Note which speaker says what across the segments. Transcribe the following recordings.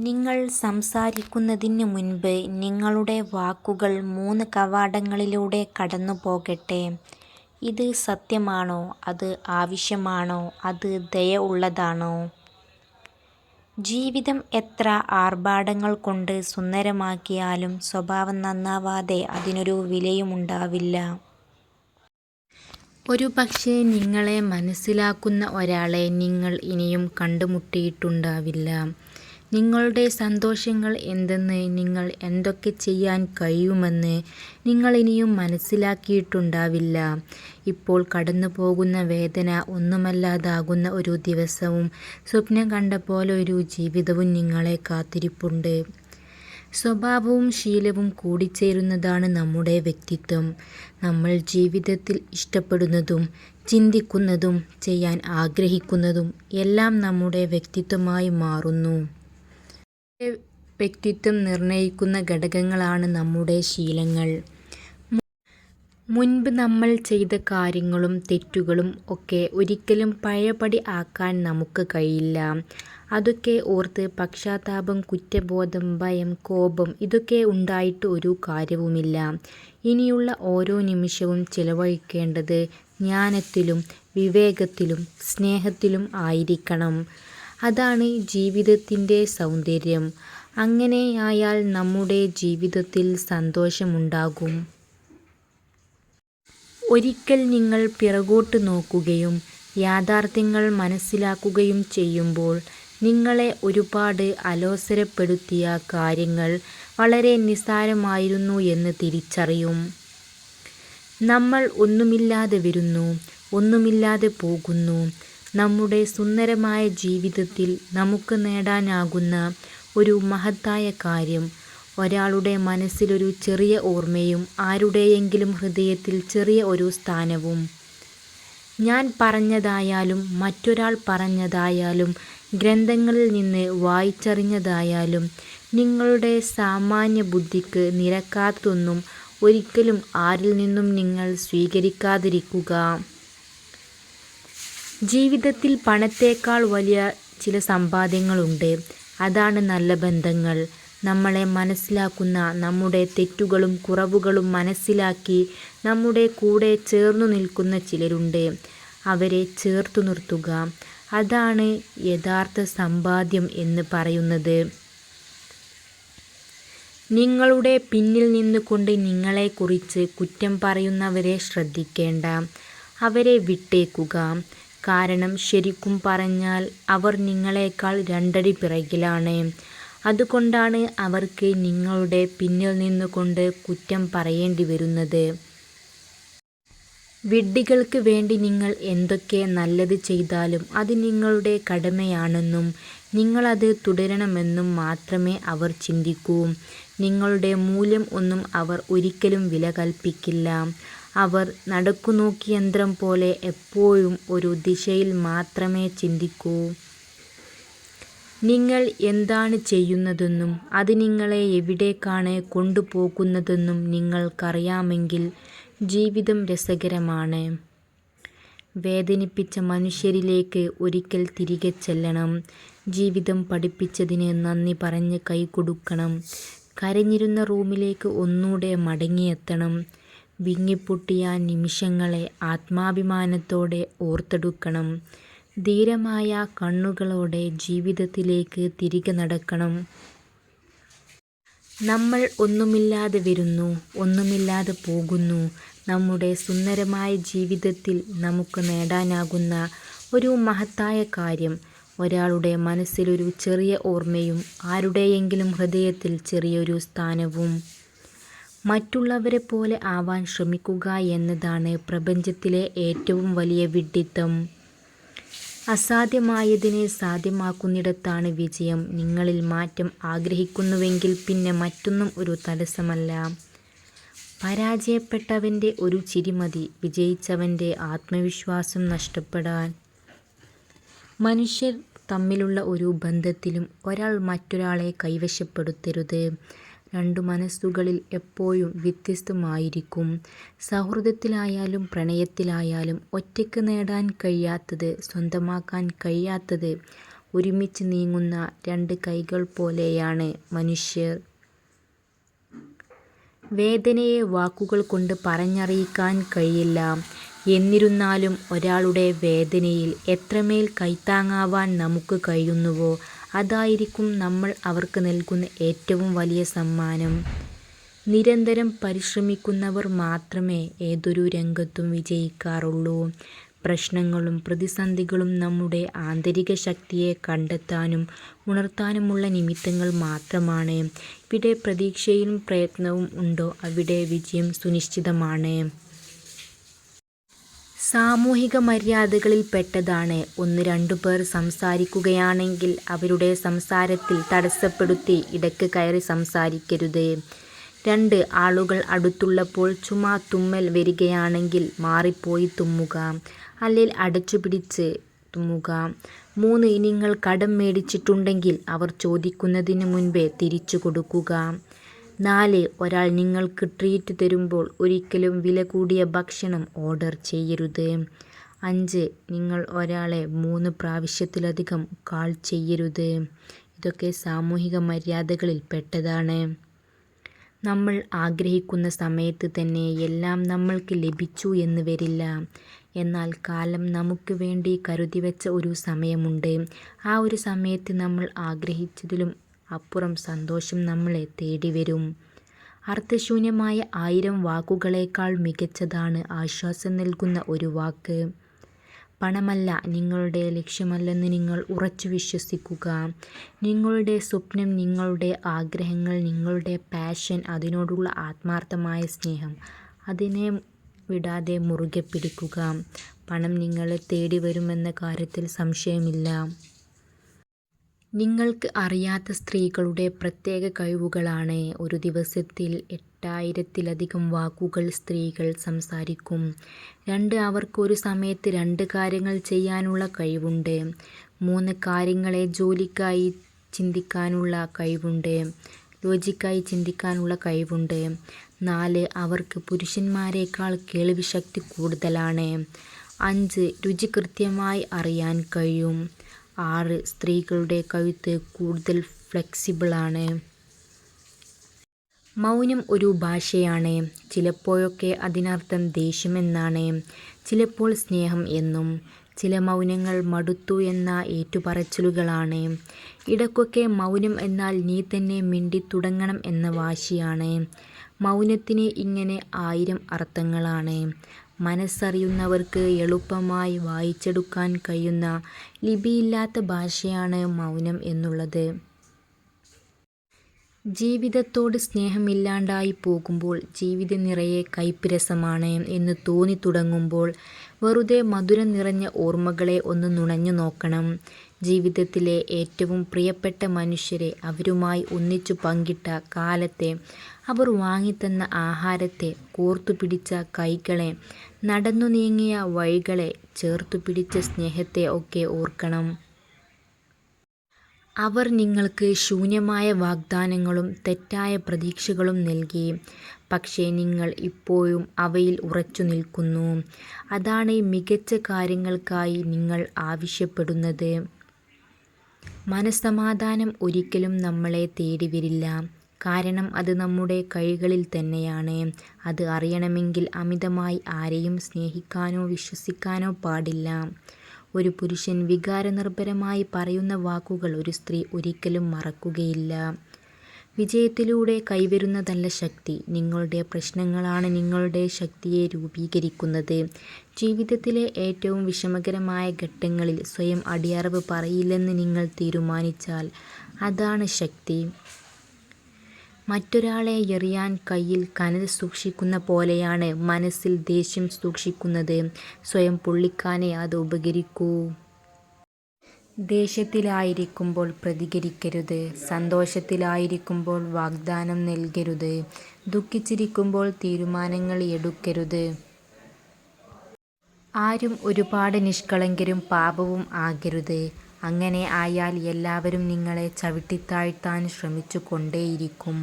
Speaker 1: നിങ്ങൾ സംസാരിക്കുന്നതിന് മുൻപ് നിങ്ങളുടെ വാക്കുകൾ 3 കവാടങ്ങളിലൂടെ കടന്നുപോകട്ടെ. ഇത് സത്യമാണോ? അത് ആവശ്യമാണോ? അത് ദയ ഉള്ളതാണോ? ജീവിതം എത്ര ആർഭാടങ്ങൾ കൊണ്ട് സുന്ദരമാക്കിയാലും സ്വഭാവം നന്നാവാതെ അതിനൊരു വിലയുമുണ്ടാവില്ല. ഒരുപക്ഷേ നിങ്ങളെ മനസ്സിലാക്കുന്ന ഒരാളെ നിങ്ങൾ ഇനിയും കണ്ടുമുട്ടിയിട്ടുണ്ടാവില്ല. നിങ്ങളുടെ സന്തോഷങ്ങൾ എന്തെന്ന്, നിങ്ങൾ എന്തൊക്കെ ചെയ്യാൻ കഴിയുമെന്ന് നിങ്ങൾ ഇനിയും മനസ്സിലാക്കിയിട്ടുണ്ടാവില്ല. ഇപ്പോൾ കടന്നുപോകുന്ന വേദന ഒന്നുമല്ലാതാകുന്ന ഒരു ദിവസവും സ്വപ്നം കണ്ട പോലെ ഒരു ജീവിതവും നിങ്ങളെ കാത്തിരിപ്പുണ്ട്. സ്വഭാവവും ശീലവും കൂടിച്ചേരുന്നതാണ് നമ്മുടെ വ്യക്തിത്വം. നമ്മൾ ജീവിതത്തിൽ ഇഷ്ടപ്പെടുന്നതും ചിന്തിക്കുന്നതും ചെയ്യാൻ ആഗ്രഹിക്കുന്നതും എല്ലാം നമ്മുടെ വ്യക്തിത്വമായി മാറുന്നു. നമ്മുടെ വ്യക്തിത്വം നിർണ്ണയിക്കുന്ന ഘടകങ്ങളാണ് നമ്മുടെ ശീലങ്ങൾ. മുൻപ് നമ്മൾ ചെയ്ത കാര്യങ്ങളും തെറ്റുകളും ഒക്കെ ഒരിക്കലും പഴയപടി ആക്കാൻ നമുക്ക് കഴിയില്ല. അതൊക്കെ ഓർത്ത് പക്ഷാതാപം, കുറ്റബോധം, ഭയം, കോപം ഇതൊക്കെ ഉണ്ടായിട്ട് ഒരു കാര്യവുമില്ല. ഇനിയുള്ള ഓരോ നിമിഷവും ചിലവഴിക്കേണ്ടത് ജ്ഞാനത്തിലും വിവേകത്തിലും സ്നേഹത്തിലും ആയിരിക്കണം. അതാണ് ജീവിതത്തിൻ്റെ സൗന്ദര്യം. അങ്ങനെയായാൽ നമ്മുടെ ജീവിതത്തിൽ സന്തോഷമുണ്ടാകും. ഒരിക്കൽ നിങ്ങൾ പിറകോട്ട് നോക്കുകയും യാഥാർത്ഥ്യങ്ങൾ മനസ്സിലാക്കുകയും ചെയ്യുമ്പോൾ നിങ്ങളെ ഒരുപാട് അലോസരപ്പെടുത്തിയ കാര്യങ്ങൾ വളരെ നിസ്സാരമായിരുന്നു എന്ന് തിരിച്ചറിയും. നമ്മൾ ഒന്നുമില്ലാതെ വരുന്നു, ഒന്നുമില്ലാതെ പോകുന്നു. നമ്മുടെ സുന്ദരമായ ജീവിതത്തിൽ നമുക്ക് നേടാനാകുന്ന ഒരു മഹത്തായ കാര്യം ഒരാളുടെ മനസ്സിലൊരു ചെറിയ ഓർമ്മയും ആരുടെയെങ്കിലും ഹൃദയത്തിൽ ചെറിയ ഒരു സ്ഥാനവും. ഞാൻ പറഞ്ഞതായാലും മറ്റൊരാൾ പറഞ്ഞതായാലും ഗ്രന്ഥങ്ങളിൽ നിന്ന് വായിച്ചറിഞ്ഞതായാലും നിങ്ങളുടെ സാമാന്യ ബുദ്ധിക്ക് നിരക്കാത്തതൊന്നും ഒരിക്കലും ആരിൽ നിന്നും നിങ്ങൾ സ്വീകരിക്കാതിരിക്കുക. ജീവിതത്തിൽ പണത്തേക്കാൾ വലിയ ചില സമ്പാദ്യങ്ങളുണ്ട്. അതാണ് നല്ല ബന്ധങ്ങൾ. നമ്മളെ മനസ്സിലാക്കുന്ന, നമ്മുടെ തെറ്റുകളും കുറവുകളും മനസ്സിലാക്കി നമ്മുടെ കൂടെ ചേർന്നു നിൽക്കുന്ന ചിലരുണ്ട്. അവരെ ചേർത്തു നിർത്തുക. അതാണ് യഥാർത്ഥ സമ്പാദ്യം എന്ന് പറയുന്നത്. നിങ്ങളുടെ പിന്നിൽ നിന്നുകൊണ്ട് നിങ്ങളെക്കുറിച്ച് കുറ്റം പറയുന്നവരെ ശ്രദ്ധിക്കേണ്ട. അവരെ വിട്ടേക്കുക. കാരണം ശരിക്കും പറഞ്ഞാൽ അവർ നിങ്ങളെക്കാൾ 2 അടി പിറകിലാണ്. അതുകൊണ്ടാണ് അവർക്ക് നിങ്ങളുടെ പിന്നിൽ നിന്നുകൊണ്ട് കുറ്റം പറയേണ്ടി വരുന്നത്. വിഡ്ഢികൾക്ക് വേണ്ടി നിങ്ങൾ എന്തൊക്കെ നല്ലത് ചെയ്താലും അത് നിങ്ങളുടെ കടമയാണെന്നും നിങ്ങളത് തുടരണമെന്നും മാത്രമേ അവർ ചിന്തിക്കൂ. നിങ്ങളുടെ മൂല്യം ഒന്നും അവർ ഒരിക്കലും വില കൽപ്പിക്കില്ല. അവർ നടക്കുനോക്കിയന്ത്രം പോലെ എപ്പോഴും ഒരു ദിശയിൽ മാത്രമേ ചിന്തിക്കൂ. നിങ്ങൾ എന്താണ് ചെയ്യുന്നതെന്നും അത് നിങ്ങളെ എവിടേക്കാണ് കൊണ്ടുപോകുന്നതെന്നും നിങ്ങൾക്കറിയാമെങ്കിൽ ജീവിതം രസകരമാണ്. വേദനിപ്പിച്ച മനുഷ്യരിലേക്ക് ഒരിക്കൽ തിരികെ ചെല്ലണം. ജീവിതം പഠിപ്പിച്ചതിന് നന്ദി പറഞ്ഞ് കൈകൊടുക്കണം. കരഞ്ഞിരുന്ന റൂമിലേക്ക് ഒന്നൂടെ മടങ്ങിയെത്തണം. വിങ്ങിപ്പൊട്ടിയ നിമിഷങ്ങളെ ആത്മാഭിമാനത്തോടെ ഓർത്തെടുക്കണം. ധീരമായ കണ്ണുകളോടെ ജീവിതത്തിലേക്ക് തിരികെ നടക്കണം. നമ്മൾ ഒന്നുമില്ലാതെ വരുന്നു, ഒന്നുമില്ലാതെ പോകുന്നു. നമ്മുടെ സുന്ദരമായ ജീവിതത്തിൽ നമുക്ക് നേടാനാകുന്ന ഒരു മഹത്തായ കാര്യം ഒരാളുടെ മനസ്സിലൊരു ചെറിയ ഓർമ്മയും ആരുടെയെങ്കിലും ഹൃദയത്തിൽ ചെറിയൊരു സ്ഥാനവും. മറ്റുള്ളവരെ പോലെ ആവാൻ ശ്രമിക്കുക എന്നതാണ് പ്രപഞ്ചത്തിലെ ഏറ്റവും വലിയ വിഡ്ഢിത്തം. അസാധ്യമായതിനെ സാധ്യമാക്കുന്നിടത്താണ് വിജയം. നിങ്ങളിൽ മാറ്റം ആഗ്രഹിക്കുന്നുവെങ്കിൽ പിന്നെ മറ്റൊന്നും ഒരു തടസ്സമല്ല. പരാജയപ്പെട്ടവൻ്റെ ഒരു ചിരി മതി വിജയിച്ചവൻ്റെ ആത്മവിശ്വാസം നഷ്ടപ്പെടാൻ. മനുഷ്യർ തമ്മിലുള്ള ഒരു ബന്ധത്തിലും ഒരാൾ മറ്റൊരാളെ കൈവശപ്പെടുത്തരുത്. 2 മനസ്സുകളിൽ എപ്പോഴും വ്യത്യസ്തമായിരിക്കും. സൗഹൃദത്തിലായാലും പ്രണയത്തിലായാലും ഒറ്റയ്ക്ക് നേടാൻ കഴിയാത്തത്, സ്വന്തമാക്കാൻ കഴിയാത്തത് ഒരുമിച്ച് നീങ്ങുന്ന രണ്ട് കൈകൾ പോലെയാണ് മനുഷ്യർ. വേദനയെ വാക്കുകൾ കൊണ്ട് പറഞ്ഞറിയിക്കാൻ കഴിയില്ല. എന്നിരുന്നാലും ഒരാളുടെ വേദനയിൽ എത്രമേൽ കൈത്താങ്ങാവാൻ നമുക്ക് കഴിയുന്നുവോ അതായിരിക്കും നമ്മൾ അവർക്ക് നൽകുന്ന ഏറ്റവും വലിയ സമ്മാനം. നിരന്തരം പരിശ്രമിക്കുന്നവർ മാത്രമേ ഏതൊരു രംഗത്തും വിജയിക്കാറുള്ളൂ. പ്രശ്നങ്ങളും പ്രതിസന്ധികളും നമ്മുടെ ആന്തരിക ശക്തിയെ കണ്ടെത്താനും ഉണർത്താനുമുള്ള നിമിത്തങ്ങൾ മാത്രമാണ്. ഇവിടെ പ്രതീക്ഷയും പ്രയത്നവും ഉണ്ടോ അവിടെ വിജയം സുനിശ്ചിതമാണ്. സാമൂഹിക മര്യാദകളിൽ പെട്ടതാണ് ഒന്ന് രണ്ടു പേർ സംസാരിക്കുകയാണെങ്കിൽ അവരുടെ സംസാരത്തിൽ തടസ്സപ്പെടുത്തി ഇടയ്ക്ക് കയറി സംസാരിക്കരുത്. 2 ആളുകൾ അടുത്തുള്ളപ്പോൾ ചുമ്മാ തുമ്മൽ വരികയാണെങ്കിൽ മാറിപ്പോയി തുമ്മുക, അല്ലെങ്കിൽ അടച്ചുപിടിച്ച് തുമ്മുക. 3 നിങ്ങൾ കടം മേടിച്ചിട്ടുണ്ടെങ്കിൽ അവർ ചോദിക്കുന്നതിന് മുൻപേ തിരിച്ചു കൊടുക്കുക. 4 ഒരാൾ നിങ്ങൾക്ക് ട്രീറ്റ് തരുമ്പോൾ ഒരിക്കലും വില കൂടിയ ഭക്ഷണം ഓർഡർ ചെയ്യരുത്. 5 നിങ്ങൾ ഒരാളെ 3 പ്രാവശ്യത്തിലധികം കാൾ ചെയ്യരുത്. ഇതൊക്കെ സാമൂഹിക മര്യാദകളിൽ പെട്ടതാണ്. നമ്മൾ ആഗ്രഹിക്കുന്ന സമയത്ത് തന്നെ എല്ലാം നമ്മൾക്ക് ലഭിച്ചു എന്ന് വരില്ല. എന്നാൽ കാലം നമുക്ക് വേണ്ടി കരുതിവെച്ച ഒരു സമയമുണ്ട്. ആ ഒരു സമയത്ത് നമ്മൾ ആഗ്രഹിച്ചതിലും അപ്പുറം സന്തോഷം നമ്മളെ തേടി വരും. അർത്ഥശൂന്യമായ 1000 വാക്കുകളേക്കാൾ മികച്ചതാണ് ആശ്വാസം നൽകുന്ന ഒരു വാക്ക്. പണമല്ല നിങ്ങളുടെ ലക്ഷ്യമല്ലെന്ന് നിങ്ങൾ ഉറച്ചു വിശ്വസിക്കുക. നിങ്ങളുടെ സ്വപ്നം, നിങ്ങളുടെ ആഗ്രഹങ്ങൾ, നിങ്ങളുടെ പാഷൻ, അതിനോടുള്ള ആത്മാർത്ഥമായ സ്നേഹം, അതിനെ വിടാതെ മുറുകെ പിടിക്കുക. പണം നിങ്ങളെ തേടി വരുമെന്ന കാര്യത്തിൽ സംശയമില്ല. നിങ്ങൾക്ക് അറിയാത്ത സ്ത്രീകളുടെ പ്രത്യേക കഴിവുകളാണ്. ഒരു ദിവസത്തിൽ 8000-ലധികം വാക്കുകൾ സ്ത്രീകൾ സംസാരിക്കും. 2 അവർക്ക് ഒരു സമയത്ത് 2 കാര്യങ്ങൾ ചെയ്യാനുള്ള കഴിവുണ്ട്. 3 കാര്യങ്ങളെ ലോജിക്കായി ചിന്തിക്കാനുള്ള കഴിവുണ്ട്. 4 അവർക്ക് പുരുഷന്മാരെക്കാൾ കേൾവിശക്തി കൂടുതലാണ്. 5 രുചി കൃത്യമായി അറിയാൻ കഴിയും. 6 സ്ത്രീകളുടെ കഴുത്ത് കൂടുതൽ ഫ്ലെക്സിബിളാണ്. മൗനം ഒരു ഭാഷയാണ്. ചിലപ്പോഴൊക്കെ അതിനർത്ഥം ദേഷ്യമെന്നാണ്, ചിലപ്പോൾ സ്നേഹം എന്നും. ചില മൗനങ്ങൾ മടുത്തു എന്ന ഏറ്റുപറച്ചിലുകളാണ്. ഇടയ്ക്കൊക്കെ മൗനം എന്നാൽ നീ തന്നെ മിണ്ടിത്തുടങ്ങണം എന്ന വാശിയാണ്. മൗനത്തിന് ഇങ്ങനെ 1000 അർത്ഥങ്ങളാണ്. മനസ്സറിയുന്നവർക്ക് എളുപ്പമായി വായിച്ചെടുക്കാൻ കഴിയുന്ന ലിപിയില്ലാത്ത ഭാഷയാണ് മൗനം എന്നുള്ളത്. ജീവിതത്തോട് സ്നേഹമില്ലാണ്ടായി പോകുമ്പോൾ, ജീവിതം നിറയെ കയ്പ് രസമാണ് എന്ന് തോന്നി തുടങ്ങുമ്പോൾ വെറുതെ മധുരം നിറഞ്ഞ ഓർമ്മകളെ ഒന്ന് നുണഞ്ഞു നോക്കണം. ജീവിതത്തിലെ ഏറ്റവും പ്രിയപ്പെട്ട മനുഷ്യരെ, അവരുമായി ഒന്നിച്ചു പങ്കിട്ട കാലത്തെ, അവർ വാങ്ങിത്തന്ന ആഹാരത്തെ, കോർത്തുപിടിച്ച കൈകളെ, നടന്നു നീങ്ങിയ വഴികളെ, ചേർത്തുപിടിച്ച സ്നേഹത്തെ ഒക്കെ ഓർക്കണം. അവർ നിങ്ങൾക്ക് ശൂന്യമായ വാഗ്ദാനങ്ങളും തെറ്റായ പ്രതീക്ഷകളും നൽകി. പക്ഷേ നിങ്ങൾ ഇപ്പോഴും അവയിൽ ഉറച്ചു നിൽക്കുന്നു. അതാണ് മികച്ച കാര്യങ്ങൾക്കായി നിങ്ങൾ ആവശ്യപ്പെടുന്നത്. മനസ്സമാധാനം ഒരിക്കലും നമ്മളെ തേടി വരില്ല. കാരണം അത് നമ്മുടെ കൈകളിൽ തന്നെയാണ്. അത് അറിയണമെങ്കിൽ അമിതമായി ആരെയും സ്നേഹിക്കാനോ വിശ്വസിക്കാനോ പാടില്ല. ഒരു പുരുഷൻ വികാരനിർഭരമായി പറയുന്ന വാക്കുകൾ ഒരു സ്ത്രീ ഒരിക്കലും മറക്കുകയില്ല. വിജയത്തിലൂടെ കൈവരുന്നതല്ല ശക്തി, നിങ്ങളുടെ പ്രശ്നങ്ങളാണ് നിങ്ങളുടെ ശക്തിയെ രൂപീകരിക്കുന്നത്. ജീവിതത്തിലെ ഏറ്റവും വിഷമകരമായ ഘട്ടങ്ങളിൽ സ്വയം അടിയറവ് പറയില്ലെന്ന് നിങ്ങൾ തീരുമാനിച്ചാൽ അതാണ് ശക്തി. മറ്റൊരാളെ എറിയാൻ കയ്യിൽ കനൽ സൂക്ഷിക്കുന്ന പോലെയാണ് മനസ്സിൽ ദേഷ്യം സൂക്ഷിക്കുന്നത്. സ്വയം പൊള്ളിക്കാനേ അത് ഉപകരിക്കൂ. ദേഷ്യത്തിലായിരിക്കുമ്പോൾ പ്രതികരിക്കരുത്. സന്തോഷത്തിലായിരിക്കുമ്പോൾ വാഗ്ദാനം നൽകരുത്. ദുഃഖിച്ചിരിക്കുമ്പോൾ തീരുമാനങ്ങൾ എടുക്കരുത്. ആരും ഒരുപാട് നിഷ്കളങ്കരും പാപവും ആകരുത്. അങ്ങനെ ആയാൽ എല്ലാവരും നിങ്ങളെ ചവിട്ടിത്താഴ്ത്താൻ ശ്രമിച്ചു കൊണ്ടേയിരിക്കും.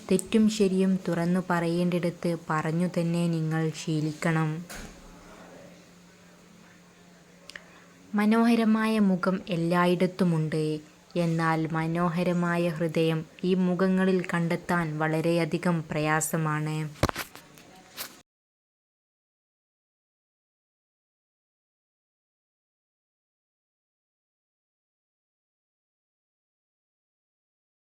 Speaker 1: തെറ്റും ശരിയും തുറന്നു പറയേണ്ടിടത്ത് പറഞ്ഞു തന്നെ നിങ്ങൾ ശീലിക്കണം. മനോഹരമായ മുഖം എല്ലായിടത്തുമുണ്ട്. എന്നാൽ മനോഹരമായ ഹൃദയം ഈ മുഖങ്ങളിൽ കണ്ടെത്താൻ വളരെയധികം പ്രയാസമാണ്.